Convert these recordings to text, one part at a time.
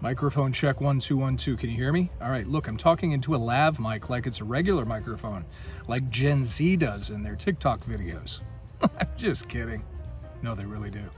Microphone check 1 2 1 2. Can you hear me? All right, look, I'm talking into a lav mic like it's a regular microphone, like Gen Z does in their TikTok videos. I'm just kidding. No, they really do.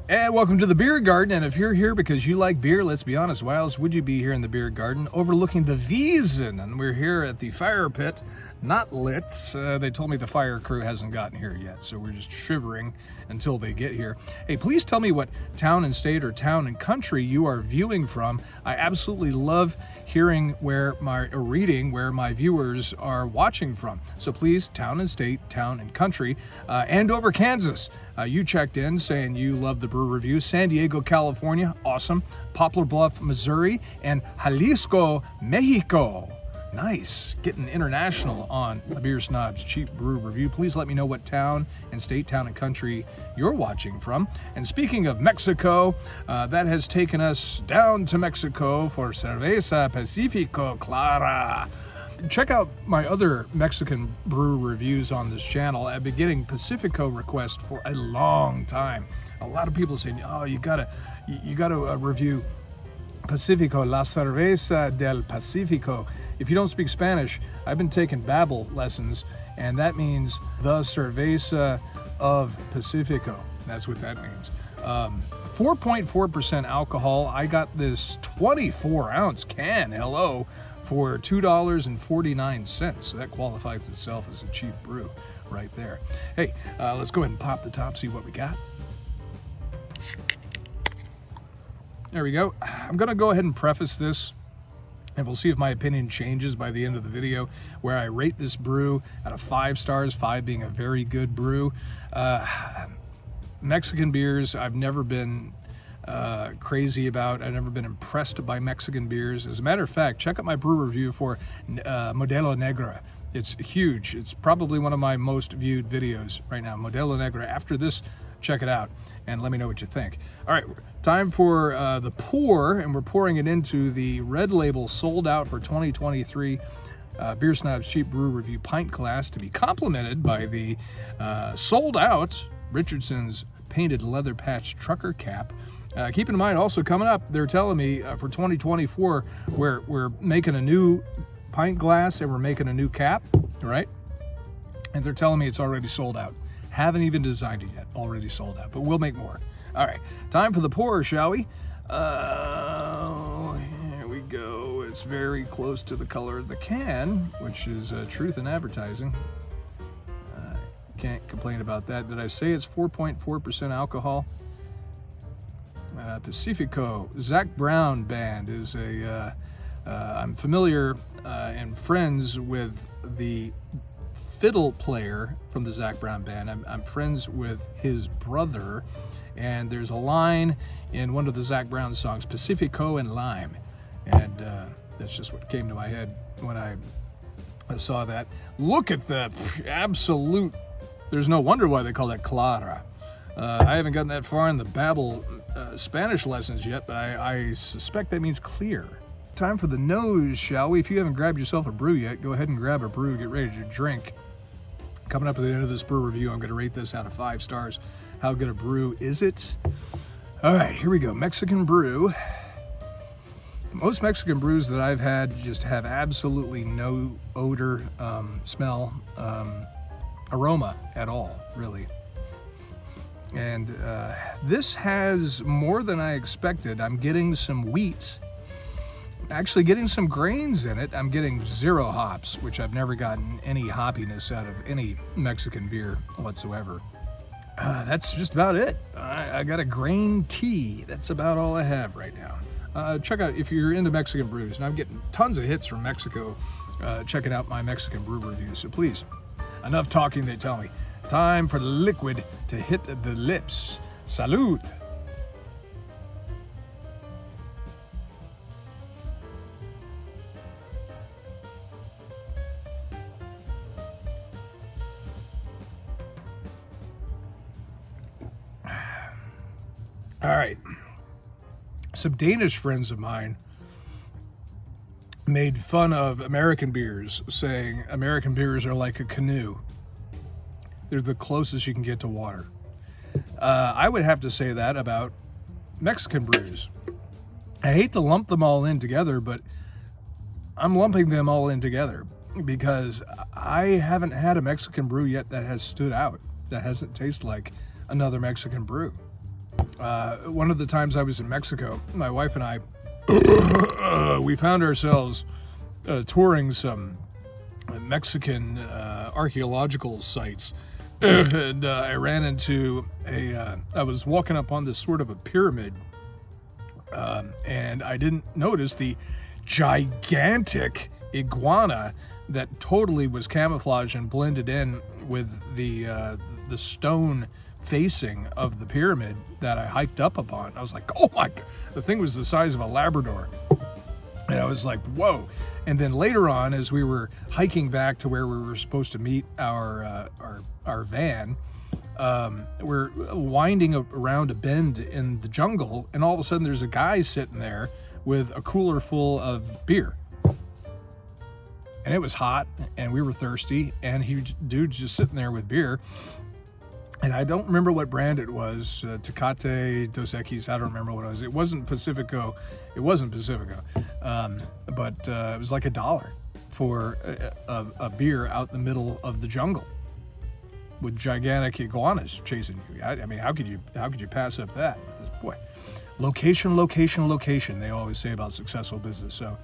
And welcome to the Beer Garden. And if you're here because you like beer, let's be honest, why else would you be here in the Beer Garden overlooking the Wiesen? And we're here at the fire pit, not lit. They told me the fire crew hasn't gotten here yet, so we're just shivering until they get here. Hey, please tell me what town and state or town and country you are viewing from. I absolutely love hearing reading where my viewers are watching from. So please, town and state, town and country. Andover, Kansas, you checked in saying you love the Brew Review. San Diego, California, awesome. Poplar Bluff, Missouri, and Jalisco, Mexico. Nice, getting international on a Beer Snob's Cheap Brew Review. Please let me know what town and state, town and country you're watching from. And speaking of Mexico, that has taken us down to Mexico for Cerveza Pacifico Clara. Check out my other Mexican brew reviews on this channel. I've been getting Pacifico requests for a long time. A lot of people saying, oh, you gotta review Pacifico, La Cerveza del Pacifico. If you don't speak Spanish, I've been taking Babbel lessons, and that means the Cerveza of Pacifico. That's what that means. 4.4% alcohol. I got this 24-ounce can, hello, for $2.49. So that qualifies itself as a cheap brew right there. Hey, let's go ahead and pop the top, see what we got. There we go. I'm going to go ahead and preface this, and we'll see if my opinion changes by the end of the video, where I rate this brew out of 5 stars, 5 being a very good brew. Mexican beers, I've never been crazy about. I've never been impressed by Mexican beers. As a matter of fact, check out my brew review for Modelo Negra. It's huge. It's probably one of my most viewed videos right now, Modelo Negra. After this, check it out and let me know what you think. All right, time for the pour, and we're pouring it into the Red Label sold out for 2023 Beer Snob's Cheap Brew Review pint glass, to be complemented by the sold out Richardson's painted leather patch trucker cap. Keep in mind, also coming up, they're telling me for 2024, we're making a new pint glass and we're making a new cap, right? And they're telling me it's already sold out. Haven't even designed it yet, already sold out, but we'll make more. All right, time for the pour, shall we? Here we go. It's very close to the color of the can, which is truth in advertising. Can't complain about that. Did I say it's 4.4% alcohol? Pacifico, Zach Brown Band is I'm familiar and friends with the fiddle player from the Zach Brown Band. I'm friends with his brother, and there's a line in one of the Zach Brown songs, Pacifico and Lime, and that's just what came to my head when I saw that. Look at the absolute, there's no wonder why they call that Clara. I haven't gotten that far in the Babbel Spanish lessons yet, but I suspect that means clear. Time for the nose, shall we? If you haven't grabbed yourself a brew yet, go ahead and grab a brew, get ready to drink. Coming up at the end of this brew review, I'm going to rate this out of 5 stars. How good a brew is it? All right, here we go. Mexican brew. Most Mexican brews that I've had just have absolutely no odor, smell, aroma at all, really. And this has more than I expected. I'm getting some wheat, actually getting some grains in it. I'm getting 0 hops, which I've never gotten any hoppiness out of any Mexican beer whatsoever. That's just about it. I got a grain tea. That's about all I have right now. Check out, if you're into Mexican brews, and I'm getting tons of hits from Mexico, checking out my Mexican brew reviews. So please, enough talking, they tell me. Time for the liquid to hit the lips. Salud. All right. Some Danish friends of mine made fun of American beers, saying American beers are like a canoe. They're the closest you can get to water. I would have to say that about Mexican brews. I hate to lump them all in together, but I'm lumping them all in together because I haven't had a Mexican brew yet that has stood out, that hasn't tasted like another Mexican brew. One of the times I was in Mexico, my wife and I, we found ourselves touring some Mexican archaeological sites. And I ran into I was walking up on this sort of a pyramid, and I didn't notice the gigantic iguana that totally was camouflaged and blended in with the stone facing of the pyramid that I hiked up upon. I was like, oh my God, the thing was the size of a Labrador. And I was like, whoa. And then later on, as we were hiking back to where we were supposed to meet our van, we're winding around a bend in the jungle, and all of a sudden there's a guy sitting there with a cooler full of beer. And it was hot, and we were thirsty, and dude's just sitting there with beer. And I don't remember what brand it was, Tecate, Dos Equis, I don't remember what it was. It wasn't Pacifico. But it was like $1 for a beer out in the middle of the jungle with gigantic iguanas chasing you. I mean, how could you pass up that? Boy, location, location, location, they always say about successful business. So,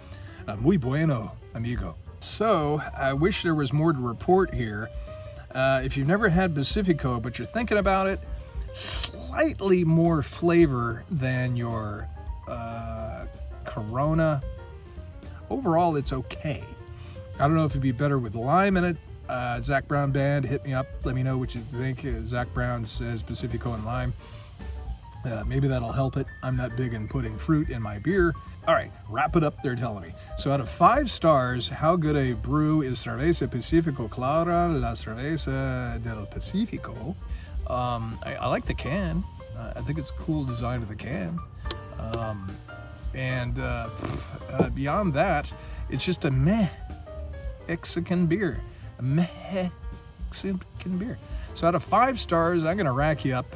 muy bueno, amigo. So, I wish there was more to report here. If you've never had Pacifico, but you're thinking about it, slightly more flavor than your Corona. Overall, it's okay. I don't know if it'd be better with lime in it. Zach Brown Band, hit me up. Let me know what you think. Zach Brown says Pacifico and lime. Maybe that'll help it. I'm not big in putting fruit in my beer. All right, wrap it up, they're telling me. So out of 5 stars, how good a brew is Cerveza Pacifico Clara, la Cerveza del Pacifico? I like the can. I think it's a cool design of the can. Beyond that, it's just a meh Mexican beer. A meh Mexican beer. So out of 5 stars, I'm going to rack you up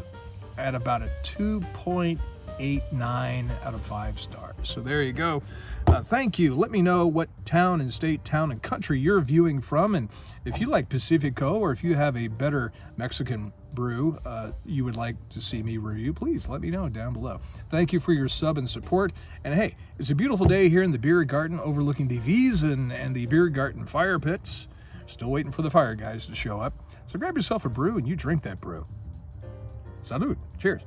at about a 2.89 out of 5 stars. So there you go. Thank you. Let me know what town and state, town and country you're viewing from, and if you like Pacifico or if you have a better Mexican brew you would like to see me review, please let me know down below. Thank you for your sub and support. And hey, it's a beautiful day here in the beer garden overlooking the Wiesen and the beer garden fire pits. Still waiting for the fire guys to show up. So grab yourself a brew and you drink that brew. Salud. Cheers.